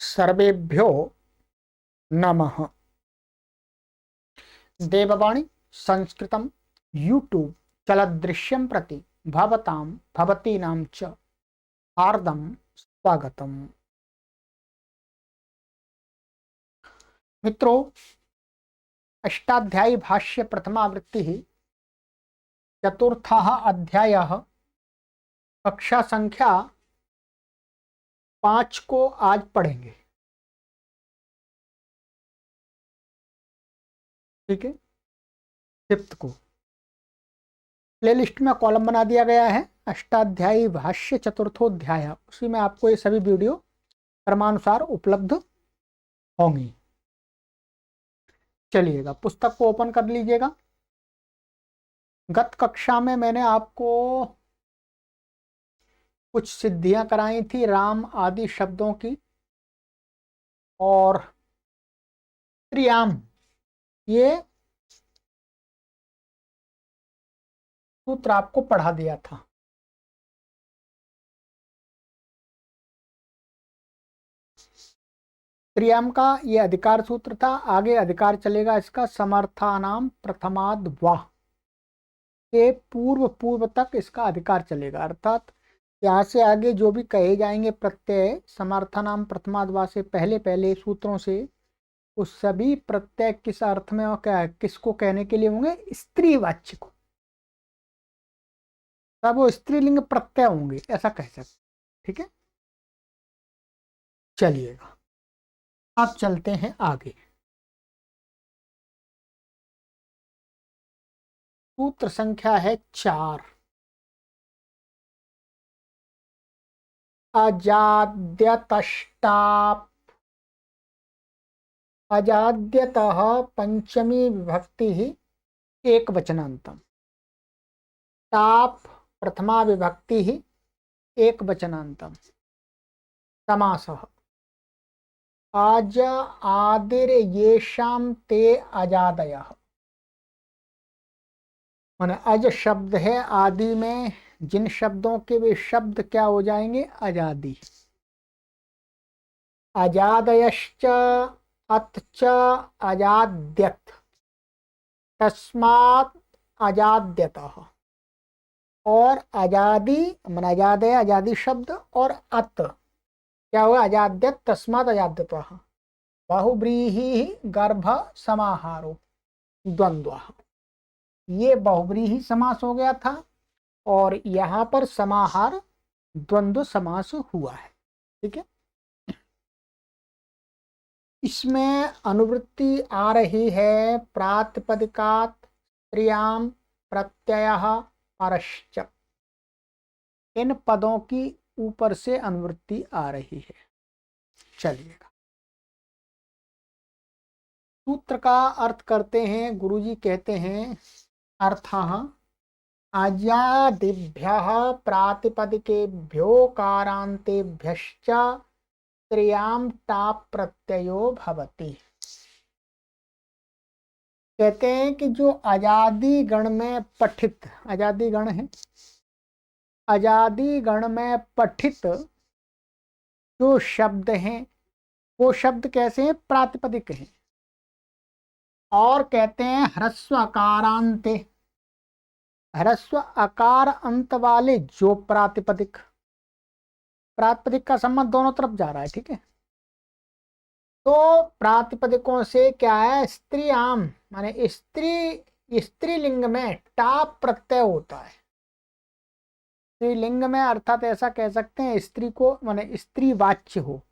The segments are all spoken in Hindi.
सर्वेभ्यो नमः। देववाणी संस्कृतं यूट्यूब चलदृश्यं प्रति भवतां भवतीनां च हार्दं स्वागतम्। मित्रों, अष्टाध्यायी भाष्य प्रथमावृत्तिः चतुर्थः अध्यायः कक्षा संख्या 5 को आज पढ़ेंगे। ठीक है, 5th को प्लेलिस्ट में कॉलम बना दिया गया है अष्टाध्यायी भाष्य चतुर्थोध्याय, उसी में आपको ये सभी वीडियो क्रमानुसार उपलब्ध होंगी। चलिएगा, पुस्तक को ओपन कर लीजिएगा। गत कक्षा में मैंने आपको कुछ सिद्धियां कराई थी राम आदि शब्दों की, और त्रियाम ये सूत्र आपको पढ़ा दिया था। त्रियाम का ये अधिकार सूत्र था। आगे अधिकार चलेगा इसका समर्थानाम प्रथमाद वाह के पूर्व तक इसका अधिकार चलेगा, अर्थात यहाँ से आगे जो भी कहे जाएंगे प्रत्यय समर्थानाम प्रथमाद वाह से पहले सूत्रों से, उस सभी प्रत्यय किस अर्थ में और क्या किसको कहने के लिए होंगे? स्त्री वाच्य को। तब वो स्त्रीलिंग प्रत्यय होंगे, ऐसा कह सकते। ठीक है, चलिएगा अब चलते हैं आगे। सूत्र संख्या है 4। अजाद्यतष्टाप अजाद्यतः पंचमी विभक्ति एक वचनांतम, ताप प्रथमा विभक्ति एक वचनांतम, समासः अज आदिर येषाम ते अजादयः। माने अज शब्द है आदि में, जिन शब्दों के वे शब्द क्या हो जाएंगे? अजादि। अजादयश्च अतच अजाद्यत तस्मात् अजाद्यतः। और अजादि मन अजादय अजादि शब्द, और अत क्या हुआ? अजाद्यत तस्मात् अजाद्यतः। बहुव्रीहि गर्भ समाहारो द्वंद्व, ये बहुव्रीहि समास हो गया था और यहाँ पर समाहार द्वंद्व समास हुआ है। ठीक है, इसमें अनुवृत्ति आ रही है प्रातिपदिकात् त्रियाम प्रत्ययः परश्च। इन पदों की ऊपर से अनुवृत्ति आ रही है। चलिएगा, सूत्र का अर्थ करते हैं। गुरुजी कहते हैं अर्थः अजादिभ्यः प्रातिपदिकेभ्यो कारांतेभ्यश्च त्रियाम टाप प्रत्ययो भवति। कहते हैं कि जो अजादि गण में पठित, अजादि गण है, अजादि गण में पठित जो शब्द हैं वो शब्द कैसे हैं? प्रातिपदिक हैं। और कहते हैं ह्रस्व अकारांते, ह्रस्व अकार अंत वाले जो प्रातिपदिक, प्रातिपदिक का संबंध दोनों तरफ जा रहा है। ठीक है, तो प्रातिपदिकों से क्या है? स्त्रीयाम माने स्त्रीलिंग में टाप प्रत्यय होता है। स्त्रीलिंग में अर्थात ऐसा कह सकते हैं स्त्री को माने स्त्री वाच्य हो,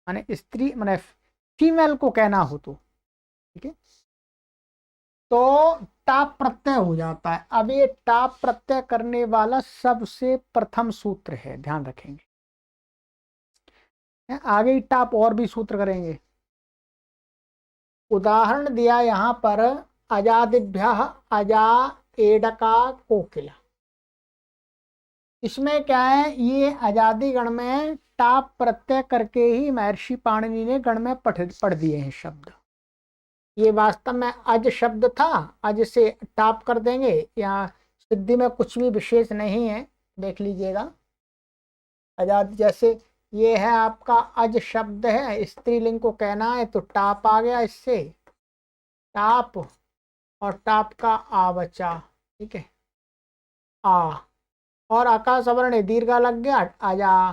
माने स्त्री माने फीमेल को कहना हो तो। ठीक है, तो टाप प्रत्यय हो जाता है। अब ये टाप प्रत्यय करने वाला सबसे प्रथम सूत्र है, ध्यान रखेंगे। आगे टाप और भी सूत्र करेंगे। उदाहरण दिया यहाँ पर अजादिभ्यः अजा एडका कोकिला। इसमें क्या है? ये अजादि गण में टाप प्रत्यय करके ही महर्षि पाणिनि ने गण में पढ़ दिए हैं शब्द। ये वास्तव में अज शब्द था, अज से टाप कर देंगे। यहाँ सिद्धि में कुछ भी विशेष नहीं है, देख लीजिएगा। अजाद जैसे ये है आपका अज शब्द है, स्त्रीलिंग को कहना है तो टाप आ गया इससे, टाप, और टाप का आ बचा, ठीक है, आ, और आकाश वर्ण दीर्घ लग गया, आजा,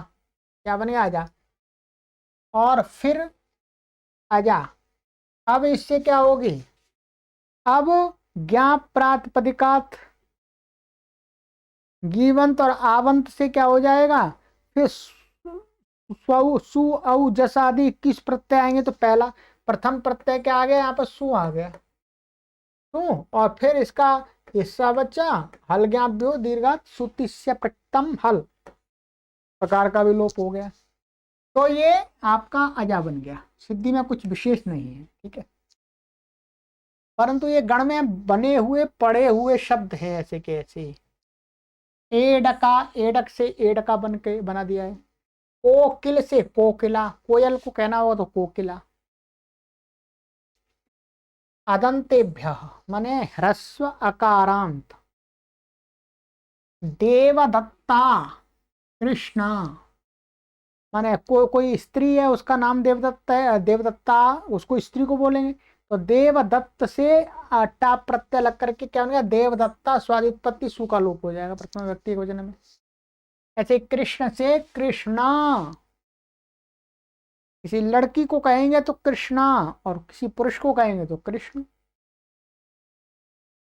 क्या बन गया, आजा, और फिर आजा। अब इससे क्या होगी, अब ज्ञाप प्रातिपदिकात गीवंत और आवंत से क्या हो जाएगा, फिर स्वु सु औ जस आदि 21 प्रत्यय आएंगे, तो पहला प्रथम प्रत्यय क्या आ गया, यहाँ पर सु आ गया, सु, और फिर इसका हिस्सा बच्चा हल ज्ञाप्यो दीर्घात सुतिस्य प्रतम हल प्रकार का भी लोप हो गया। तो ये आपका अजा बन गया, सिद्धि में कुछ विशेष नहीं है, ठीक है। परंतु ये गण में बने हुए पड़े हुए शब्द हैं ऐसे के ऐसे। एडका, एडक से एडका बन के बना दिया है। कोकिल से कोकिला, कोयल को कहना हो तो कोकिला। अदंतेभ्य माने ह्रस्व अकारांत, देवदत्ता कृष्णा, माने कोई स्त्री है उसका नाम देवदत्ता है, देवदत्ता उसको स्त्री को बोलेंगे, तो देवदत्त से टाप प्रत्यय लग करके क्या बनेगा, देवदत्ता, स्वादित्पत्ति सु का लोप हो जाएगा प्रथम व्यक्ति वचन में। ऐसे कृष्ण से कृष्णा, किसी लड़की को कहेंगे तो कृष्णा, और किसी पुरुष को कहेंगे तो कृष्ण।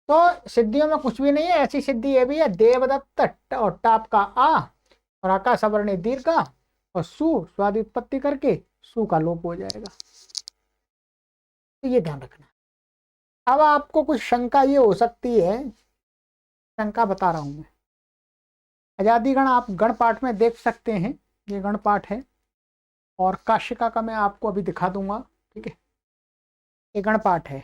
तो सिद्धियों में कुछ भी नहीं है, ऐसी सिद्धि ये भी है, देवदत्त और टाप का आ और आकाश वर्ण दीर्घ का और सु स्वाद उत्पत्ति करके सु का लोप हो जाएगा, तो ये ध्यान रखना। अब आपको कुछ शंका ये हो सकती है, शंका बता रहा हूं मैं। आजादी गण आप गण पाठ में देख सकते हैं, ये गण पाठ है, और काशिका का मैं आपको अभी दिखा दूंगा, ठीक है, ये गण पाठ है।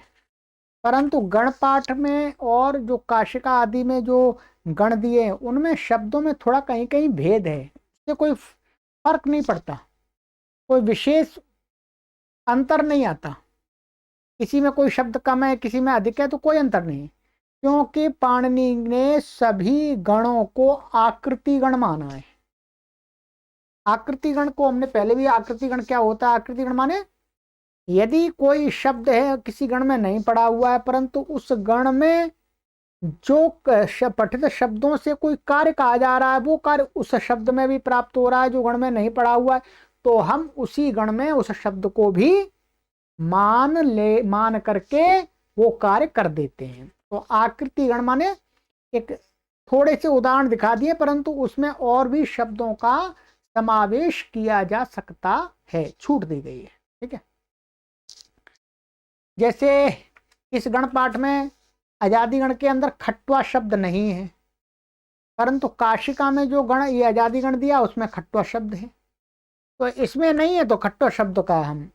परंतु गण पाठ में और जो काशिका आदि में जो गण दिए हैं उनमें शब्दों में थोड़ा कहीं कहीं भेद है, इससे कोई फर्क नहीं पड़ता, कोई विशेष अंतर नहीं आता, किसी में कोई शब्द कम है किसी में अधिक है तो कोई अंतर नहीं, क्योंकि पाणिनि ने सभी गणों को आकृति गण माना है। आकृति गण को हमने पहले भी, आकृति गण क्या होता है, आकृति गण माने यदि कोई शब्द है किसी गण में नहीं पड़ा हुआ है परंतु उस गण में जो पठित शब्दों से कोई कार्य कहा जा रहा है वो कार्य उस शब्द में भी प्राप्त हो रहा है जो गण में नहीं पड़ा हुआ है, तो हम उसी गण में उस शब्द को भी मान करके वो कार्य कर देते हैं। तो आकृति गण माने एक थोड़े से उदाहरण दिखा दिए परंतु उसमें और भी शब्दों का समावेश किया जा सकता है, छूट दी गई है, ठीक है। जैसे इस गण पाठ में आजादी गण के अंदर खट्वा शब्द नहीं है, परंतु काशिका में जो गण ये आजादी गण दिया उसमें खट्वा शब्द है, तो इसमें नहीं है तो खट्वा शब्द का हम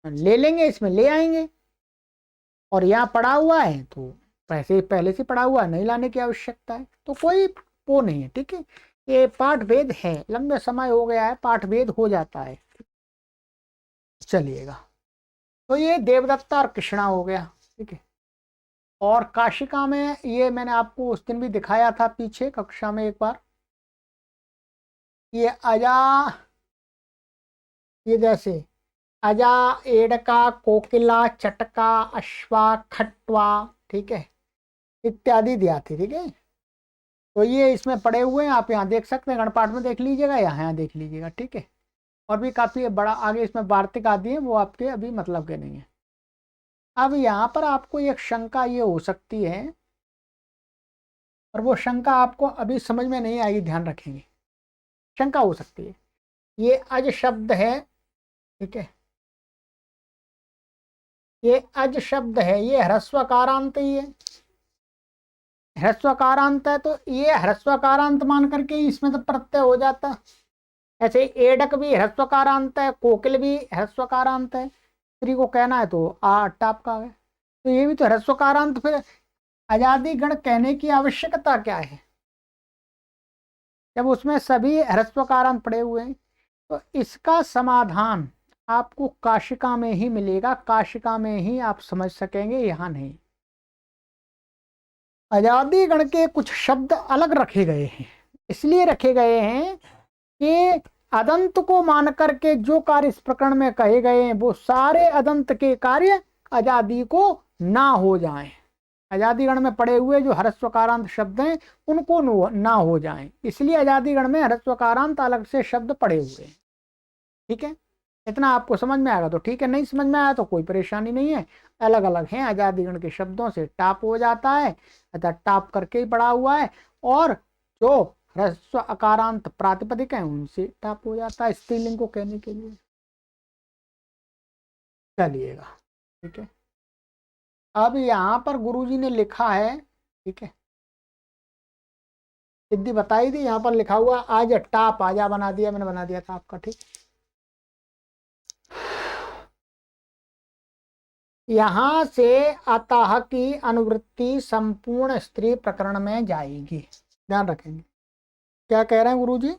ले लेंगे, इसमें ले आएंगे, और यहाँ पड़ा हुआ है तो पहले से पड़ा हुआ है, नहीं लाने की आवश्यकता है, तो कोई वो नहीं है, ठीक है। ये पाठ भेद है, लंबे समय हो गया है, पाठ भेद हो जाता है, चलिएगा। तो ये देवदत्ता और कृष्णा हो गया, ठीक है। और काशिका में ये मैंने आपको उस दिन भी दिखाया था पीछे कक्षा में एक बार, ये अजा, ये जैसे अजा, एडका, कोकिला, चटका, अश्वा, खट्वा, ठीक है, इत्यादि दिया थी, ठीक है। तो ये इसमें पड़े हुए हैं, आप यहाँ देख सकते हैं, गणपाठ में देख लीजिएगा, यहाँ देख लीजिएगा, ठीक है। और भी काफी बड़ा आगे इसमें वार्तिक आदि है, वो आपके अभी मतलब के नहीं है। अब यहाँ पर आपको एक शंका ये हो सकती है, और वो शंका आपको अभी समझ में नहीं आएगी, ध्यान रखेंगे। शंका हो सकती है, ये अज शब्द है, ठीक है, ये अज शब्द है, ये ह्रस्वकारांत ही है, ह्रस्वकारांत है, तो ये ह्रस्वकारांत मान करके इसमें तो प्रत्यय हो जाता। ऐसे एडक भी ह्रस्वकारांत है, कोकिल भी ह्रस्वकारांत है, स्त्री को कहना है तो आ टाप का है, तो ये भी तो ह्रस्वकारांत, फिर आजादी गण कहने की आवश्यकता क्या है जब उसमें सभी ह्रस्वकारांत पड़े हुए हैं। तो इसका समाधान आपको काशिका में ही मिलेगा, काशिका में ही आप समझ सकेंगे, यहाँ नहीं। आजादी गण के कुछ शब्द अलग रखे गए हैं, इसलिए रखे गए हैं कि अदंत को मान करके जो कार्य इस प्रकरण में कहे गए हैं वो सारे अदंत के कार्य अजादि को ना हो जाएं। अजादि गण में पड़े हुए जो ह्रस्वकारांत शब्द हैं उनको ना हो जाएं, इसलिए अजादि गण में ह्रस्वकारांत अलग से शब्द पड़े हुए हैं। ठीक है, इतना आपको समझ में आएगा तो ठीक है, नहीं समझ में आया तो कोई परेशानी नहीं है। अलग अलग हैं, अजादि गण के शब्दों से टाप हो जाता है, अतः टाप करके ही पड़ा हुआ है, और जो ह्रस्व अकारांत प्रातिपदिक है उनसे टाप हो जाता है स्त्रीलिंग को कहने के लिए। चलिएगा, ठीक है। अब यहाँ पर गुरुजी ने लिखा है, ठीक है, सिद्धि बताई थी, यहाँ पर लिखा हुआ आज टाप आजा बना दिया, मैंने बना दिया था आपका, ठीक। यहां से अतः की अनुवृत्ति संपूर्ण स्त्री प्रकरण में जाएगी, ध्यान रखेंगे। क्या कह रहे हैं गुरुजी,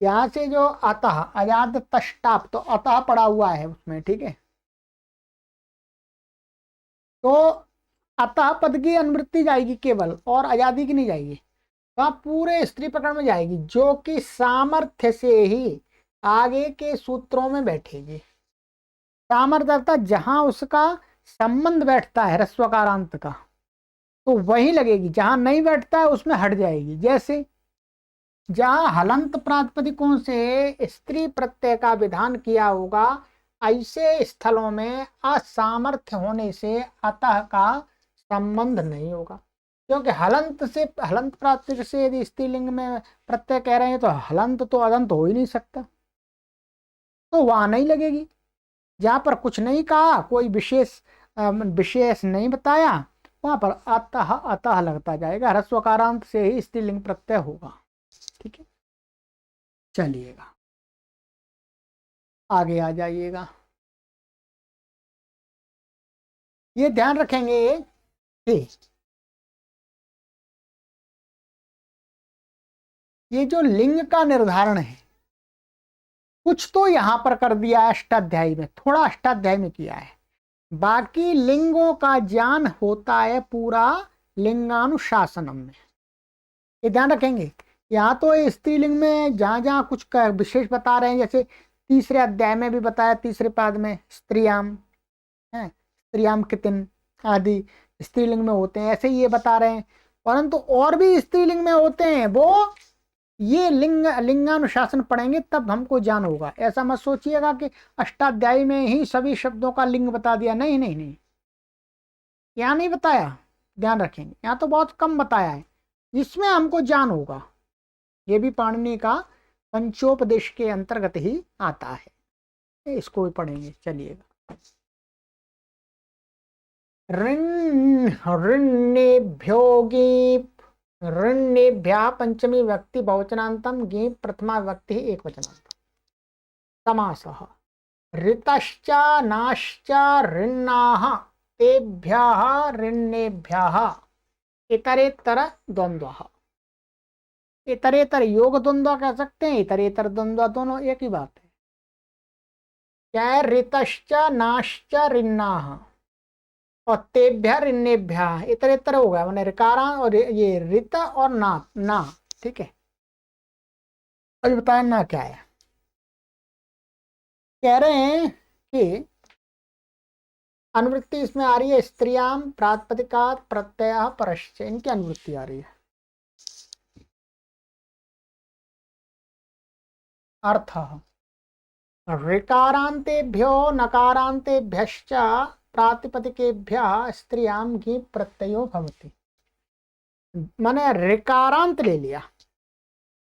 यहां से जो अतः अजाद तष्टाप, तो अतः पड़ा हुआ है उसमें, ठीक है, तो अतः पद की अनुवृत्ति जाएगी केवल, और आजादी की नहीं जाएगी। वह पूरे स्त्री प्रकरण में जाएगी, जो कि सामर्थ्य से ही आगे के सूत्रों में बैठेगी। सामर्थ्य अर्थात जहां उसका संबंध बैठता है ह्रस्वकारांत का, तो वही लगेगी, जहां नहीं बैठता है उसमें हट जाएगी। जैसे जहां हलंत प्रातिपदिकों से स्त्री प्रत्यय का विधान किया होगा, ऐसे स्थलों में असामर्थ्य होने से अतः का संबंध नहीं होगा, क्योंकि हलंत प्रातिपदिक से यदि स्त्रीलिंग में प्रत्यय कह रहे हैं तो हलंत तो अदंत हो ही नहीं सकता, तो वहां नहीं लगेगी। जहां पर कुछ नहीं कहा, कोई विशेष नहीं बताया, वहां पर अतः अतः लगता जाएगा, ह्रस्वकारांत से ही स्त्रीलिंग प्रत्यय होगा। ठीक है, चलिएगा आगे आ जाइएगा। ये ध्यान रखेंगे कि ये जो लिंग का निर्धारण है, कुछ तो यहां पर कर दिया है अष्टाध्यायी में, थोड़ा अष्टाध्यायी में किया है, बाकी लिंगों का ज्ञान होता है पूरा लिंगानुशासनम में। ये ध्यान रखेंगे। यहाँ तो स्त्रीलिंग में जहां जहां कुछ विशेष बता रहे हैं, जैसे तीसरे अध्याय में भी बताया, तीसरे पाद में स्त्रियाम है, स्त्रियाम कितिन आदि स्त्रीलिंग में होते हैं, ऐसे ही ये बता रहे हैं। परंतु और भी स्त्रीलिंग में होते हैं, वो ये लिंगानुशासन पढ़ेंगे तब हमको ज्ञान होगा। ऐसा मत सोचिएगा कि अष्टाध्यायी में ही सभी शब्दों का लिंग बता दिया, नहीं नहीं नहीं, यहाँ नहीं बताया, ध्यान रखेंगे। यहाँ तो बहुत कम बताया है, इसमें हमको ज्ञान होगा। ये भी पाणिनि का पंचोपदेश के अंतर्गत ही आता है, इसको भी पढ़ेंगे। चलिएगा, ऋण्येभ्यो गीप, ऋण्येभ्यः पंचमी व्यक्ति बहुवचनान्तम, गीप प्रथमा व्यक्ति एक वचनान्तम। समासः ऋतश्च नाश्च ऋण्णाः तेभ्यः ऋण्येभ्यः इतरेतर द्वंद्वः। इतरेतर योग द्वंद्व कह सकते हैं, इतरेतर द्वंद्व, दोनों एक ही बात है। क्या है, ऋतश्च नाश्च ऋण्णाः और तेभ्य ऋण्येभ्य, इतरेतर हो गया, मैंने ऋकारा और ये ऋत और ना, ठीक है। अभी बताया ना क्या है। कह रहे हैं कि अनुवृत्ति इसमें आ रही है, स्त्रियाम प्रातिपदिकात् प्रत्यय परश्च, इनकी अनुवृत्ति आ रही है। अर्थ ऋकारांतेभ्यो नकारांतेभ्यश्च प्रातिपदिकेभ्यः स्त्रियां घी प्रत्ययो भवति। मैंने ऋकारांत ले लिया,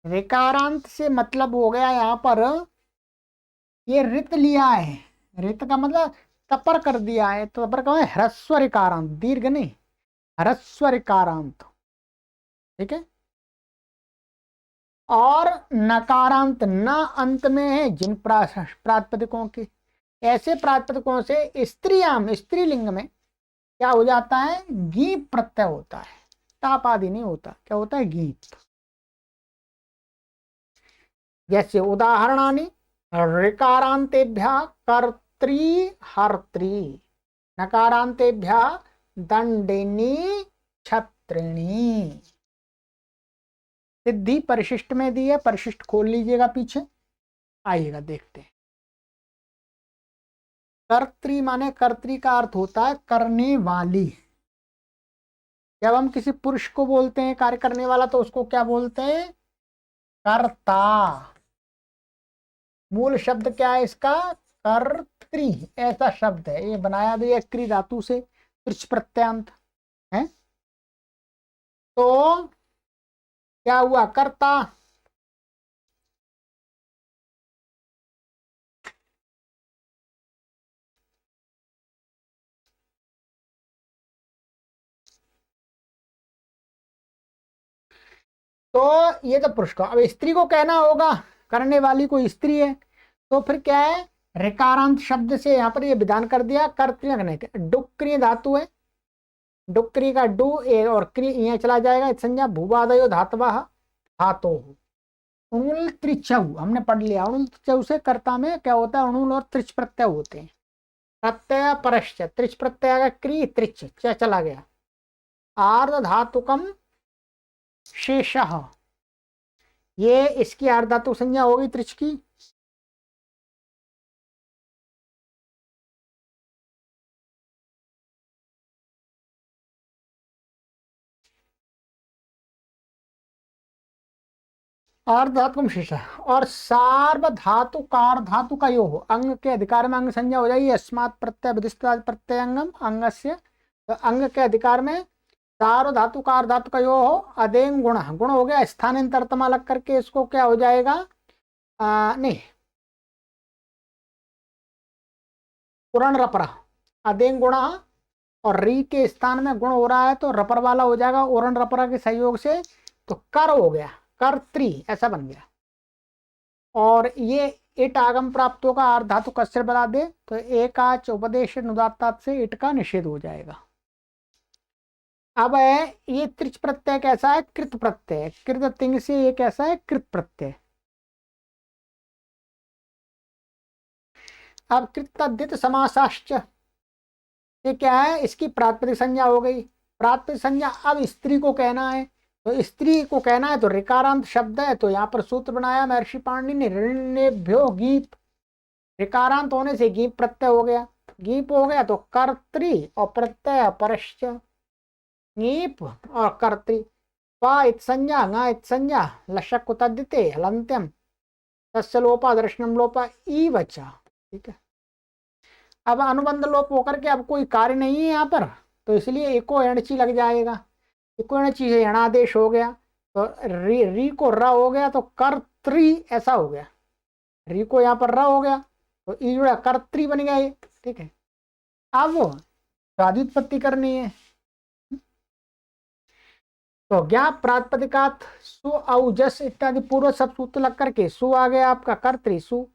ऋकारांत से मतलब हो गया यहाँ पर ये ऋत लिया है, ऋत का मतलब तपर कर दिया है, तो तपर का ह्रस्व ऋकारांत, दीर्घ नहीं, ह्रस्व ऋकारांत, ठीक है। और नकारांत न अंत में है जिन प्रातिपदिकों के, ऐसे प्रातिपदिकों से स्त्रियाम स्त्रीलिंग में क्या हो जाता है, गीप प्रत्यय होता है, ताप आदि नहीं होता, क्या होता है, गीप। जैसे उदाहरणानि ऋकारांतेभ्यः कर्त्री हर्त्री, नकारांतेभ्यः दंडिनी छत्रिणी। सिद्धि परिशिष्ट में दी है, परिशिष्ट खोल लीजिएगा पीछे, आइएगा देखते हैं। कर्त्री माने कर्त्री का अर्थ होता है करने वाली। जब हम किसी पुरुष को बोलते हैं कार्य करने वाला तो उसको क्या बोलते हैं? कर्ता। मूल शब्द क्या है इसका? कर्त्री ऐसा शब्द है। ये बनाया भी है क्री धातु से, त्रिच प्रत्यंत है। तो क्या हुआ? कर्ता। तो ये तो पुरुष को। अब स्त्री को कहना होगा, करने वाली कोई स्त्री है, तो फिर क्या है? ऋकारांत शब्द से यहाँ पर ये विधान कर दिया कर्तृ नहीं। डुक्रिय धातु है, डुक्री का डू ए और क्री यहाँ चला जाएगा। संज्ञा भूवादयो धातवा धातो। उणुल त्रिचौ हमने पढ़ लिया। उणुल त्रिचौ से कर्ता में क्या होता है? उणुल और त्रिच प्रत्यय होते हैं। प्रत्यय परश्च, त्रिच प्रत्यय का क्री त्रिच चला गया। आर्ध धातुकम शेष, ये इसकी आर्ध धातु संज्ञा होगी त्रिच की। अर्धात्म शेष। और सार्वधातु कार धातु का यो हो अंग के अधिकार में अंग संज्ञा हो जाएगी। अस्मात् प्रत्यय विधिष्ठात् प्रत्ययंगम अंगस्य। तो अंग के अधिकार में सार्वधातु कार धातु का यो हो अदेंग गुण, गुण हो गया स्थानांतरतमा लग करके इसको क्या हो जाएगा? नहीं, पुरण रपरा अदेंग गुण, और री के स्थान में गुण हो रहा है तो रपर वाला हो जाएगा ओरण रपरा के सहयोग से। तो कर हो गया, कर्त्री ऐसा बन गया। और ये इट आगम प्राप्त होगा अर्ध धातु कस्य बना दे तो एकाच उपदेश नुदात्तात से इट का निषेध हो जाएगा। अब है ये त्रिच प्रत्यय कैसा है? कृत प्रत्यय। कृत तिंग से ये कैसा है? कृत प्रत्यय। अब कृतद्धित समासाश्च, ये क्या है? इसकी प्रातिपदिक संज्ञा हो गई। प्रातिपदिक संज्ञा अब स्त्री को कहना है, तो स्त्री को कहना है तो ऋकारांत शब्द है। तो यहाँ पर सूत्र बनाया महर्षि पाणिनि ने, ऋण्यभ्यो गीप। ऋकारांत होने से गीप प्रत्यय हो गया। गीप हो गया तो कर्त्री और प्रत्यय परश्च, गीप और कर्त्री। पा इत संज्ञा गा इत संज्ञा लशक तद्दिते हलंत्यम तस्य लोपा दर्शनम लोपा ई बचा। ठीक है। अब अनुबंध लोप होकर के अब कोई कार्य नहीं है यहाँ पर, तो इसलिए एको एणची लग जाएगा। एको एणची से एणादेश हो गया तो री को र हो गया तो कर्त्री ऐसा हो गया। री को यहाँ पर र हो गया तो ई जुड़ा कर्त्री बन गया ये। ठीक है। अब वो व्युत्पत्ति करनी है तो ज्ञा प्रातिपदिकात सु औजस इत्यादि पूर्व सब सूत्र लग करके सु आ गया आपका कर्त्री सु।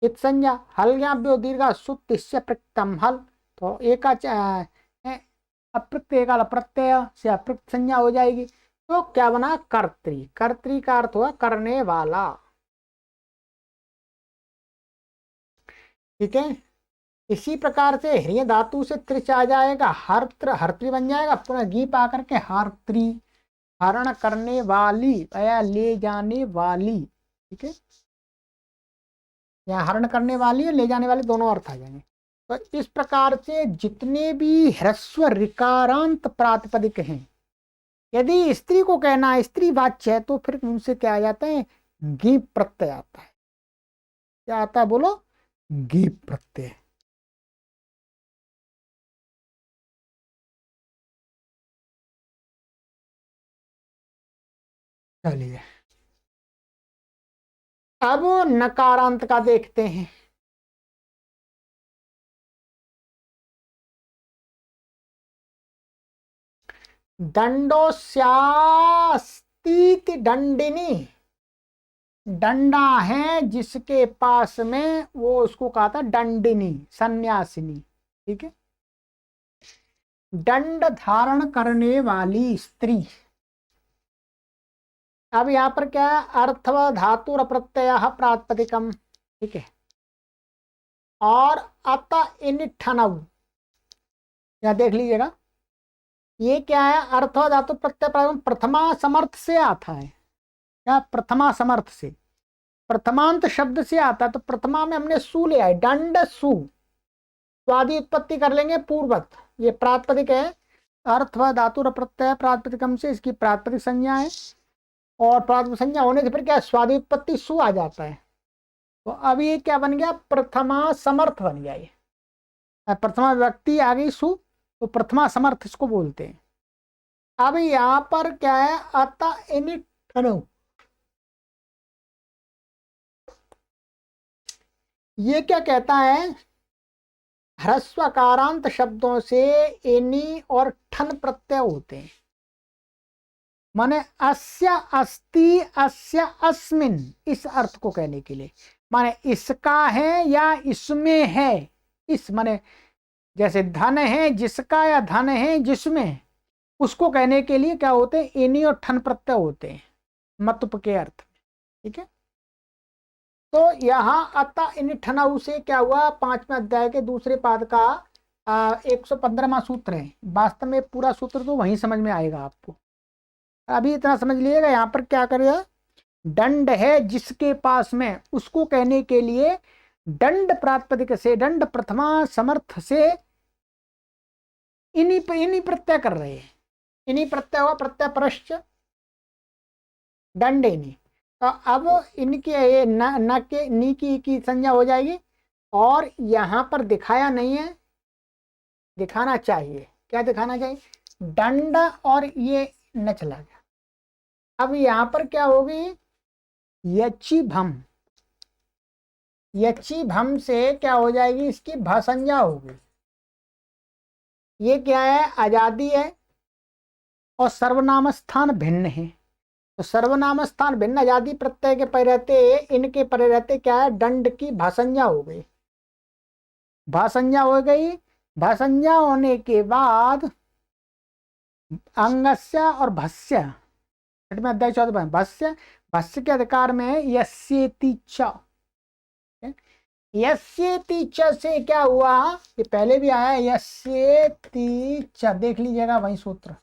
इत संज्ञा हल्याभ्यो दीर्घा सुतिश्य प्रकृतम हल। तो एका अप्रत्यय काल प्रत्यय से अप्रक्त संज्ञा हो जाएगी। तो क्या बना? कर्त्री। कर्त्री का अर्थ हुआ करने वाला। ठीक है। इसी प्रकार से ह्रिय धातु से त्रिच आ जाएगा, हर्त्र हर्त्री बन जाएगा। पुनः गीप आकर के हर्त्री, हरण करने वाली या ले जाने वाली। ठीक है। यहाँ हरण करने वाली और ले जाने वाली दोनों अर्थ आ जाएंगे। तो इस प्रकार से जितने भी ह्रस्व ऋकारांत प्रातिपदिक हैं, यदि स्त्री को कहना स्त्री वाच्य है तो फिर उनसे क्या आ जाता है? गीप प्रत्यय आता है। क्या आता है बोलो? गीप प्रत्यय। चलिए अब नकारांत का देखते हैं। दंडोस्यास्तीति दंडिनी, डंडा है जिसके पास में, वो उसको कहा था दंडिनी सन्यासिनी। ठीक है। दंड धारण करने वाली स्त्री। अब यहां पर क्या है? अर्थव धातु प्रत्यय प्रातिपदिकम। ठीक है। और अत इनिठनव, यहां देख लीजिएगा ये क्या है? अर्थव धातु प्रत्यय प्रथमा समर्थ से आता है। क्या? प्रथमा समर्थ से। प्रथमांत शब्द से आता है, तो प्रथमा में हमने सु ले आए, दंड सु, स्वादि उत्पत्ति कर लेंगे पूर्वत, ये प्रातिपदिक है, अर्थ व धातु प्रत्यय प्रातिपदिकम से इसकी प्रातिपदिक संज्ञा है, और प्रातिपदिक संज्ञा होने से फिर क्या स्वादि उत्पत्ति सु आ जाता है। तो अब ये क्या बन गया, प्रथमा समर्थ बन गया, ये प्रथमा व्यक्ति आ गई सु, तो प्रथमा समर्थ इसको बोलते हैं। अब यहां पर क्या है, अतः इन ठनु, ये क्या कहता है, ह्रस्वकारांत शब्दों से एनी और ठन प्रत्यय होते हैं, माने अस्य अस्ति अस्य अस्मिन, इस अर्थ को कहने के लिए, माने इसका है या इसमें है, इस माने जैसे धन है जिसका या धन है जिसमें, उसको कहने के लिए क्या होते हैं, एनी और ठन प्रत्यय होते हैं मतुप के अर्थ में। ठीक है, तो यहां अतः इन ठनऊ से क्या हुआ, 5वें अध्याय के दूसरे पाद का 115वां सूत्र है, वास्तव में पूरा सूत्र तो वहीं समझ में आएगा आपको, अभी इतना समझ लीजिएगा। यहाँ पर क्या करेगा, दंड है जिसके पास में, उसको कहने के लिए दंड प्रातिपदिक से, दंड प्रथमा समर्थ से इन्हीं प्रत्यय कर रहे हैं, इन्हीं प्रत्यय हुआ, प्रत्यय परश्च दंड इन्हीं, तो अब इनके ये न के नी की संज्ञा हो जाएगी, और यहां पर दिखाया नहीं है, दिखाना चाहिए, क्या दिखाना चाहिए, दंड, और ये न चला गया। अब यहां पर क्या होगी, यची भम, यची भम से क्या हो जाएगी, इसकी भासंज्ञा होगी। ये क्या है, आजादी है, और सर्वनाम स्थान भिन्न है, तो सर्वनाम स्थान भिन्न आजादी प्रत्यय के परे रहते, इनके परे रहते क्या है, दंड की भासंज्ञा हो गई, भासंज्ञा हो गई। भासंज्ञा होने के बाद अंगस्य और भस्य, छठवें अध्याय 14 भस्य, भस्य के अधिकार में है यस्येति च, यस्येति च से क्या हुआ, ये पहले भी आया है, यस्येति च, देख लीजिएगा वही सूत्र,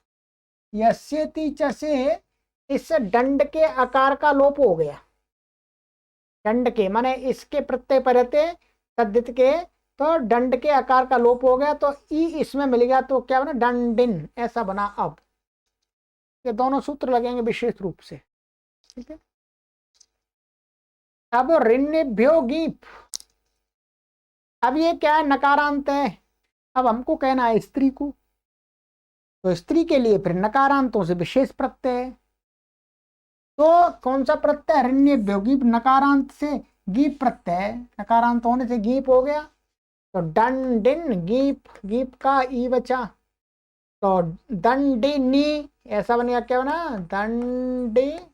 यस्येति च से इस दंड के आकार का लोप हो गया, दंड के माने इसके प्रत्यय पर रहते तद्धित के, तो दंड के आकार का लोप हो गया, तो ई इसमें मिल गया, तो क्या बना, दंडिन ऐसा बना। अब ये दोनों सूत्र लगेंगे विशेष रूप से। ठीक है, अब ऋण्यभ्यो गीप, अब ये क्या है, नकारांत है, अब हमको कहना है स्त्री को, तो स्त्री के लिए फिर नकारांतों से विशेष प्रत्यय है, तो कौन सा प्रत्यय, ऋण्यभ्यो गीप, नकारांत से गीप प्रत्यय, नकारांत होने से गीप हो गया, तो दंडिन गीप, गीप का ई बचा, तो दंडिनी ऐसा बनेगा, क्या बना, दंडिनी,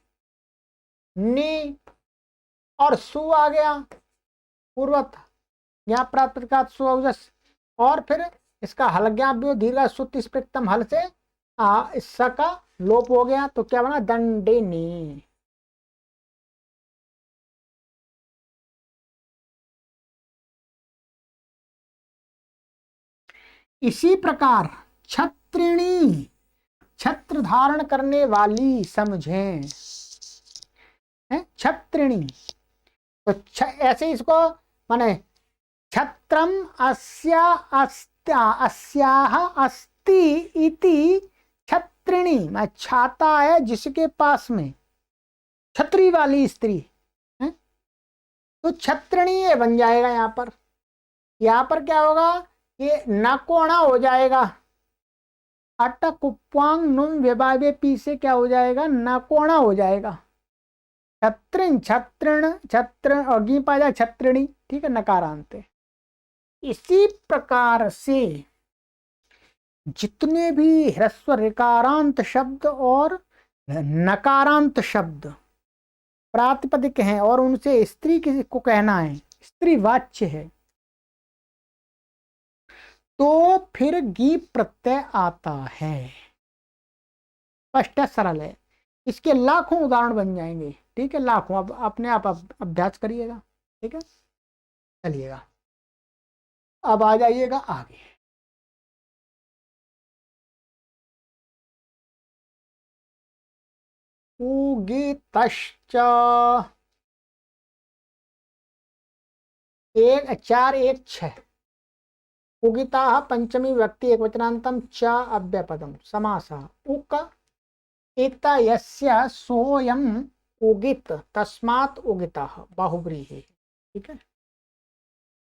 और सु आ गया पूर्वत, यहाँ प्राप्त सुजस, और फिर इसका हलज्ञाभ्यो दीर्घ सुति स्पृक्तम हल से इसका का लोप हो गया, तो क्या बना, दंडिनी। इसी प्रकार छत्रिणी, छत्र धारण करने वाली समझें, है छत्रिणी, तो ऐसे इसको माने छत्रम अस्या अस्त्या अस्याह अस्ति इति छत्रिणी, मैं छाता है जिसके पास में, छत्री वाली स्त्री है, तो छत्रिणी ये बन जाएगा। यहाँ पर क्या होगा, ये नकोणा हो जाएगा, अट कुप्वांग नुम व्यवावे पी से क्या हो जाएगा, नकोणा हो जाएगा, छत्रिन छत्रण छत्र, और गी पा जाए छत्रिणी, ठीक है, नकारांत है। इसी प्रकार से जितने भी ह्रस्व ऋकारांत शब्द और नकारांत शब्द प्रातिपदिक हैं, और उनसे स्त्री किसी को कहना है, स्त्री वाच्य है, तो फिर गी प्रत्यय आता है। स्पष्ट है, सरल है, इसके लाखों उदाहरण बन जाएंगे। ठीक है, लाखों, अब अपने आप अभ्यास करिएगा। ठीक है, चलिएगा, अब आ जाइएगा आगे। उगितश्च एक 4 1 6 उगिता पंचमी व्यक्ति एक वचनांतम च अव्यपदम समासः उक इत यस्य सोयम उगित तस्मात् उगितः बाहुव्रीहि। ठीक है,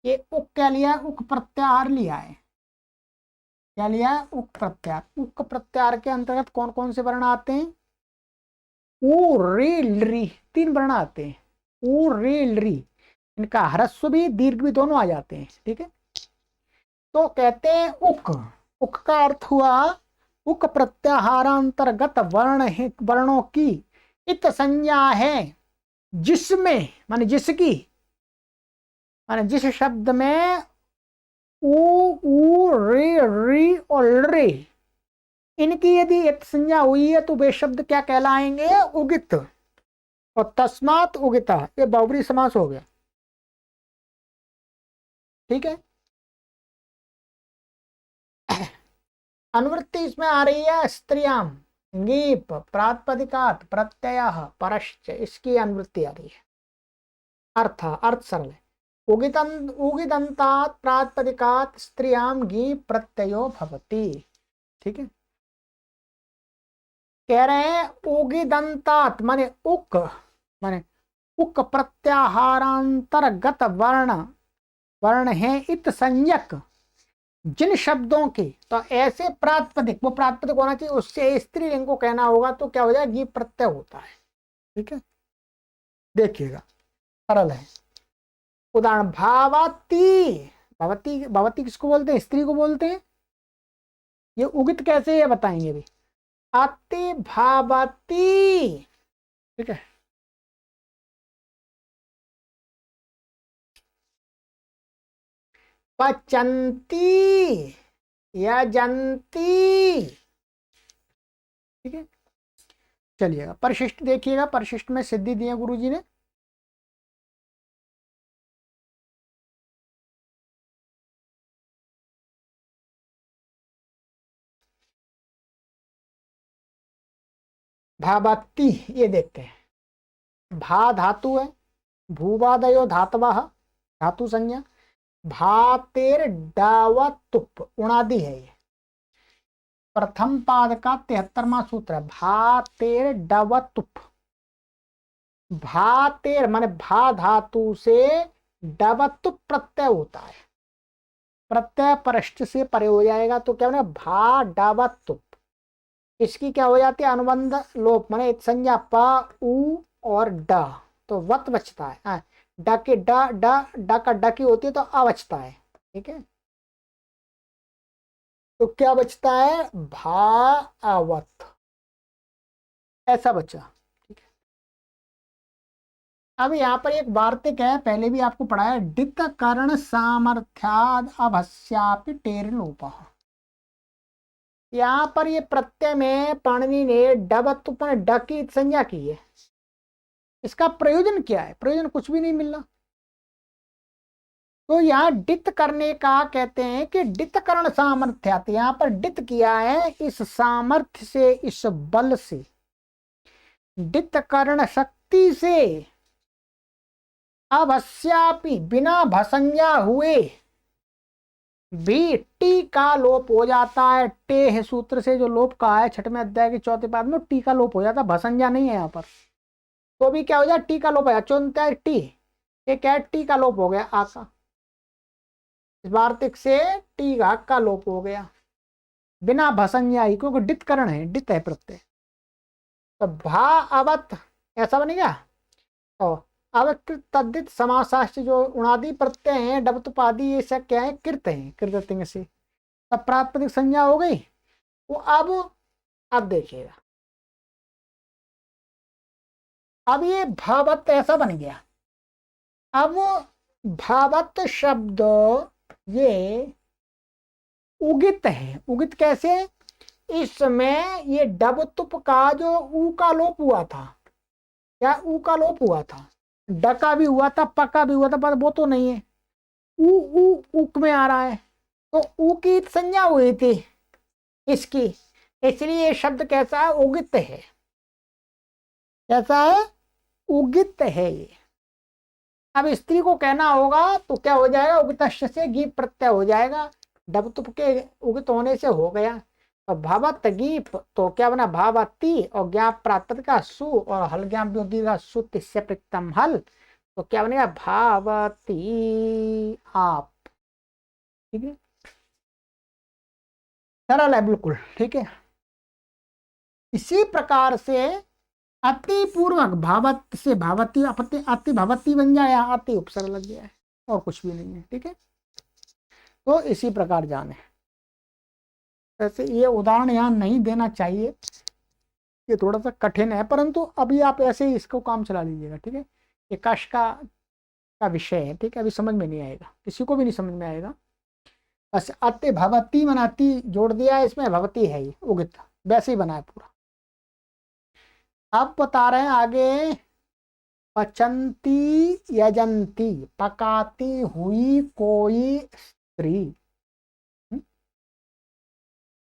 ये उक क्या लिया, उक प्रत्याहार लिया है। क्या लिया, उक प्रत्याहार। उक प्रत्याहार के अंतर्गत कौन कौन से वर्ण आते हैं, उ रे री, 3 वर्ण आते हैं, उ रे री। इनका ह्रस्व भी दीर्घ भी दोनों आ जाते हैं। ठीक है, तो कहते हैं उक, उक का अर्थ हुआ उक प्रत्याहारांतर्गत वर्ण है, वर्णों की इत संज्ञा है जिसमें, माने जिसकी, माने जिस शब्द में उ रे री और रे, इनकी यदि इत संज्ञा हुई है तो वे शब्द क्या कहलाएंगे, उगित। और तस्मात उगिता, ये बहुब्री समास हो गया। ठीक है, अनुवृत्ति इसमें आ रही है स्त्रियाम, गीप प्रातिपदिकात प्रत्यय परश्च, इसकी अनुवृत्ति आ रही है। अर्थ सरल है, उगिदंतात प्रातिपदिकात स्त्रियाम गीप प्रत्ययो भवति। ठीक है, कह रहे हैं उगिदंतात माने उक, माने उक प्रत्याहारांतर्गत वर्ण, वर्ण है इत संज्ञक जिन शब्दों के, तो ऐसे प्रातिपदिक, वो प्रातिपदिक होना चाहिए, उससे स्त्रीलिंग को कहना होगा तो क्या हो जाएगा, गीप प्रत्यय होता है। ठीक है, देखिएगा सरल है। उदाहरण भावती, भवती, भवती किसको बोलते हैं, स्त्री को बोलते हैं। ये उगित कैसे है बताएंगे अभी, अति भावती। ठीक है, पचंती, यजंती। ठीक है, चलिएगा परिशिष्ट देखिएगा, परिशिष्ट में सिद्धि दी है गुरुजी ने। भावती, ये देखते हैं, भा धातु है, भूवादयो धातवः, धातु संज्ञा, भातेर डावतुप उणादि है। ये प्रथम पाद का 73वां सूत्र है, भातेर डवतुप। भातेर माने भा धातु से डवतुप प्रत्यय होता है, प्रत्यय परष्ट से परे हो जाएगा तो क्या बनेगा, भा डवतुप। इसकी क्या हो जाती है, अनुबंध लोप, माने संज्ञा प उ और ड, तो वत बचता है। ड के ड ड का ड की होती है तो अ बचता है। ठीक है, तो क्या बचता है, भा अवत, ऐसा बचा। ठीक है, अब यहाँ पर एक वार्तिक है, पहले भी आपको पढ़ाया, डित कर्ण सामर्थ्याद अभस्यापि टेर लोप। यहाँ पर ये प्रत्यय में पाणिनि ने डबत पर ड की संज्ञा की है। इसका प्रयोजन क्या है, प्रयोजन कुछ भी नहीं मिलना। तो यहाँ डित करने का कहते हैं कि डित कर्ण सामर्थ्यात, यहाँ पर डित किया है इस सामर्थ्य से, इस बल से, डित कर्ण शक्ति से, अवश्यापि बिना भसंज्ञा हुए भी टी का लोप हो जाता है। टे सूत्र से जो लोप कहा है 6वें अध्याय के 4थे पाद में, टी का लोप हो जाता है, भसंज्ञा नहीं है यहाँ पर। तो भी क्या हो जाए, टी का लोप हो जाए, चुनता है टी, ये क्या है, टी का लोप हो गया, आका, इस वार्तिक से टी का लोप हो गया बिना भसंज्ञा ही, क्योंकि डित करण है, डित है प्रत्यय। तो भा अवत ऐसा बनेगा। और अवकृत तद्धित समासाश्च, जो उणादि प्रत्यय हैं डबतुपादि, ये सब क्या है, कृत हैं, कृत से तब प्रातिपदिक संज्ञा हो गई। वो अब देखिएगा, अब ये भावत ऐसा बन गया। अब भावत शब्द ये उगित है। उगित कैसे, इसमें ये डबतुप का जो ऊ का लोप हुआ था, या ऊ का लोप हुआ था, ड का भी हुआ था, प का भी हुआ था, पर वो तो नहीं है, ऊ ऊ उक में आ रहा है, तो ऊ की संज्ञा हुई थी इसकी, इसलिए ये शब्द कैसा है, उगित है। कैसा है, उगित है ये। अब स्त्री को कहना होगा तो क्या हो जाएगा, उगतश्च से गीप प्रत्यय हो जाएगा, डब तुप के उगत होने से हो गया। और भावत गीप तो क्या बना, भावती, और ज्ञाप प्रातः का सु, और हल ज्ञाप योगी का सु, तिस्से प्रत्यम हल, तो क्या बनेगा, भावती आप। ठीक है, सरल है बिल्कुल। ठीक है, इसी प्रकार से अति पूर्वक भावत से भावती, अपति अति भावती बन जाए, अति उपसर्ग लग जाए, और कुछ भी नहीं है। ठीक है, तो इसी प्रकार जाने। ऐसे ये उदाहरण यहाँ नहीं देना चाहिए, ये थोड़ा सा कठिन है, परंतु अभी आप ऐसे ही इसको काम चला लीजिएगा। ठीक है, ये कश का विषय है। ठीक है, अभी समझ में नहीं आएगा, किसी को भी नहीं समझ में आएगा। बस अति भवती मनाती जोड़ दिया है इसमें, भवती है ये उगित, वैसे ही बना है पूरा। अब बता रहे हैं आगे, पचंती यजंती, पकाती हुई कोई स्त्री।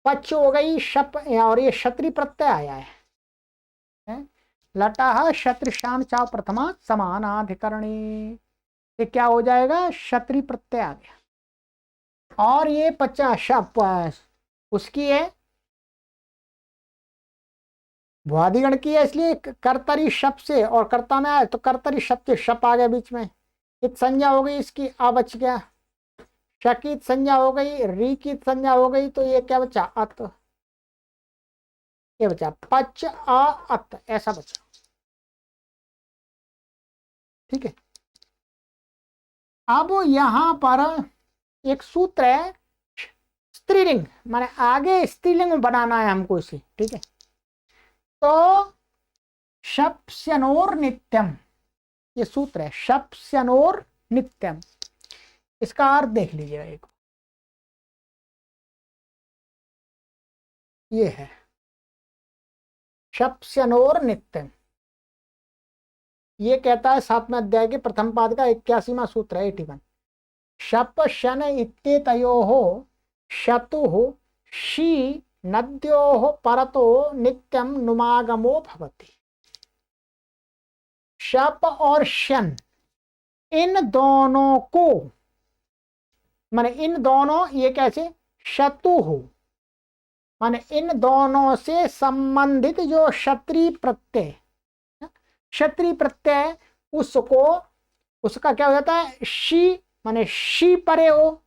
पच हो गई शप, और ये क्षत्रि प्रत्यय आया है। लटा क्षत्रिशान चाव प्रथमा समानाधिकरणी, ये क्या हो जाएगा, क्षत्रि प्रत्यय आ गया। और ये 50 उसकी है, भुआदिगण की है, इसलिए कर्तरी शप से, और कर्ता में आए तो कर्तरी शप से शप आ गया बीच में। इत संज्ञा हो गई इसकी, आ बच गया। शकीत संज्ञा हो गई, री की संज्ञा हो गई, तो ये क्या बचा, अत। ये बचा पच आ अत, ऐसा बचा। ठीक है, अब यहां पर एक सूत्र है, स्त्रीलिंग, माने आगे स्त्रीलिंग बनाना है हमको इसे। ठीक है, तो शप्स्यनोर नित्यम, ये सूत्र है, शप्स्यनोर नित्यम। इसका अर्थ देख लीजिएगा एक, ये है शप्स्यनोर नित्यम। ये कहता है 7वें अध्याय के प्रथम पाद का 81वां सूत्र है, 81। शप शन इत्येतयोः शतुः शी नद्योः परतो नित्यम नुमागमो भवति। शप और शन, इन दोनों को, माने इन दोनों, ये कैसे, शतुः माने इन दोनों से संबंधित जो क्षत्रिय प्रत्यय, क्षत्रिय प्रत्यय, उसको, उसका क्या हो जाता है, शी, माने शी परे हो,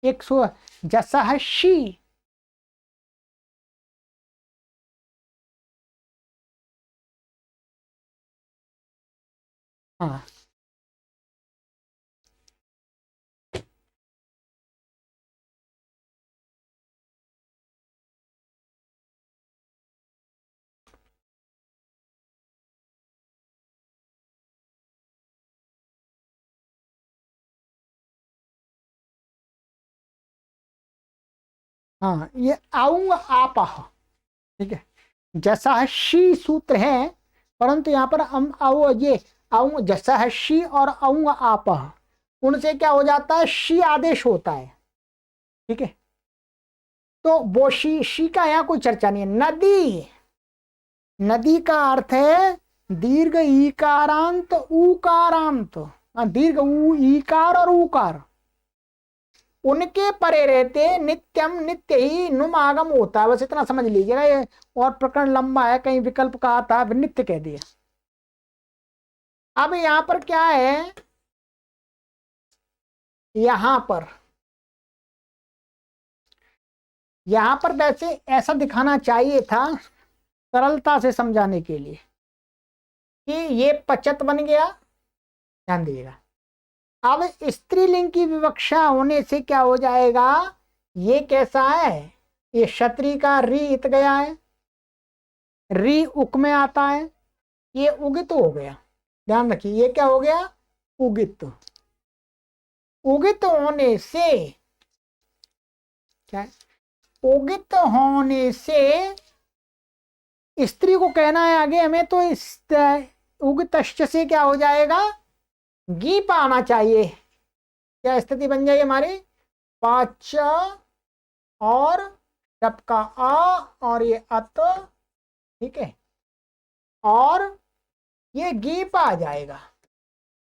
एक जसा शी, हाँ हाँ, ये आऊंग आपह। ठीक है, जैसा शी सूत्र है, परंतु यहाँ पर हम आओ, ये आऊंग जैसा शी और आऊंग आपह, उनसे क्या हो जाता है, शी आदेश होता है। ठीक है, तो वो शी का यहाँ कोई चर्चा नहीं है। नदी, नदी का अर्थ है दीर्घ ईकारांत उकारांत, दीर्घ ईकार और उकार, उनके परे रहते नित्यम, नित्य ही नुमागम होता है। बस इतना समझ लीजिएगा, ये और प्रकरण लंबा है, कहीं विकल्प कहा था, नित्य कह दिया। अब यहां पर क्या है, यहां पर वैसे ऐसा दिखाना चाहिए था सरलता से समझाने के लिए कि ये पचत बन गया, ध्यान दीजिएगा। अब स्त्रीलिंग की विवक्षा होने से क्या हो जाएगा, ये कैसा है, ये क्षत्रिय का री इत गया है, री उक में आता है, ये उगित हो गया। ध्यान रखिए, ये क्या हो गया, उगित। उगित होने से क्या है, उगित होने से स्त्री को कहना है आगे हमें, तो इस उगितश्च से क्या हो जाएगा, गीप आना चाहिए। क्या स्थिति बन जाएगी हमारी, पाच और टप का आ, और ये अत। ठीक है, और ये गीप आ जाएगा।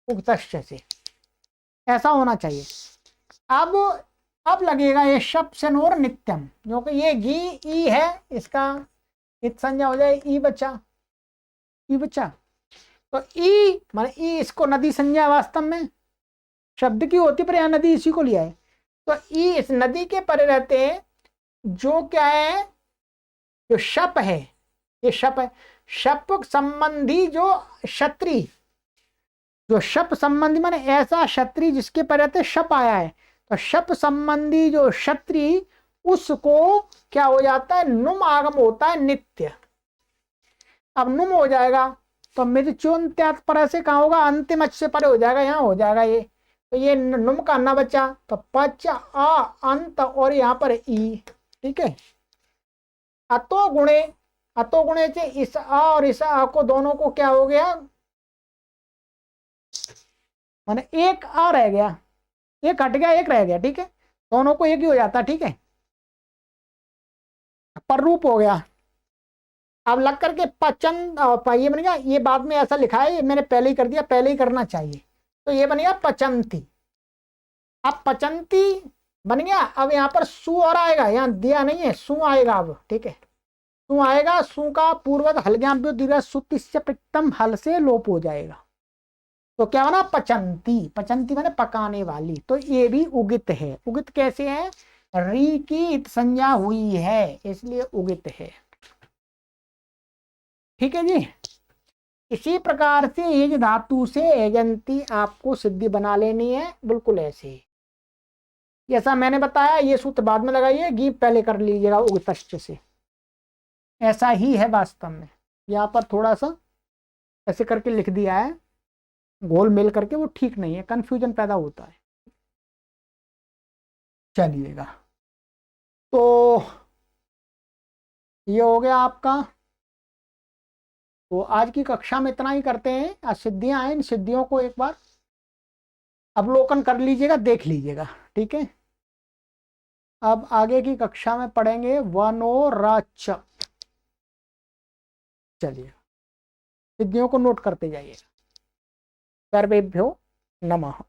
उक्तश्च से, ऐसा होना चाहिए। अब लगेगा ये शप शनोर नित्यम, क्योंकि ये गी ई है, इसका इत संज्ञा हो जाए ई बच्चा, ई बच्चा। तो ई माने ई, इसको नदी संज्ञा है वास्तव में, शब्द की होती पर यहाँ नदी इसी को लिया है। तो ई इस नदी के परे रहते हैं, जो क्या है, जो शप है, ये शप है, शप संबंधी जो क्षत्रि, जो शप संबंधी माने ऐसा क्षत्रि जिसके पर रहते शप आया है, तो शप संबंधी जो क्षत्रि, उसको क्या हो जाता है, नुम आगम होता है नित्य। अब नुम हो जाएगा तो मृत्युन त्याग पर से कहाँ होगा, अंतिम अच्छ से परे हो जाएगा, यहाँ हो जाएगा ये। तो ये नुम का न बचा, तो पच आ अंत और यहाँ पर ई, ठीक है। अतो गुणे से इस आ और इस आ को दोनों को क्या हो गया, माने एक आ रह गया, एक हट गया एक रह गया, ठीक है, दोनों को एक ही हो जाता, ठीक है, पर रूप हो गया। अब लग करके पचन ये बन गया, ये बाद में ऐसा लिखा है, ये मैंने पहले ही कर दिया, पहले ही करना चाहिए, तो ये बन गया पचंती। अब पचंती बन गया, अब यहाँ पर सु और आएगा, यहाँ दिया नहीं है, सु आएगा अब, ठीक है, सु आएगा, सु का पूर्वत हलज्ञाभ्यो दीर्घ सुतिस्य प्रिक्तम हल से लोप हो जाएगा, तो क्या बना पचंती, पचंती माने पकाने वाली। तो ये भी उगित है। उगित कैसे है, री की इत संज्ञा हुई है, इसलिए उगित है, ठीक है जी। इसी प्रकार से एज धातु से एजंती आपको सिद्धि बना लेनी है, बिल्कुल ऐसे ही जैसा मैंने बताया। ये सूत्र बाद में लगाइए, गी पहले कर लीजिएगा उगतश्च से, ऐसा ही है वास्तव में। यहाँ पर थोड़ा सा ऐसे करके लिख दिया है, गोल मेल करके, वो ठीक नहीं है, कंफ्यूजन पैदा होता है। चलिएगा, तो ये हो गया आपका। तो आज की कक्षा में इतना ही करते हैं। आज सिद्धियां हैं, इन सिद्धियों को एक बार अवलोकन कर लीजिएगा, देख लीजिएगा, ठीक है। अब आगे की कक्षा में पढ़ेंगे वनोरच। चलिए, सिद्धियों को नोट करते जाइएगा। सर्वेभ्यो नमः।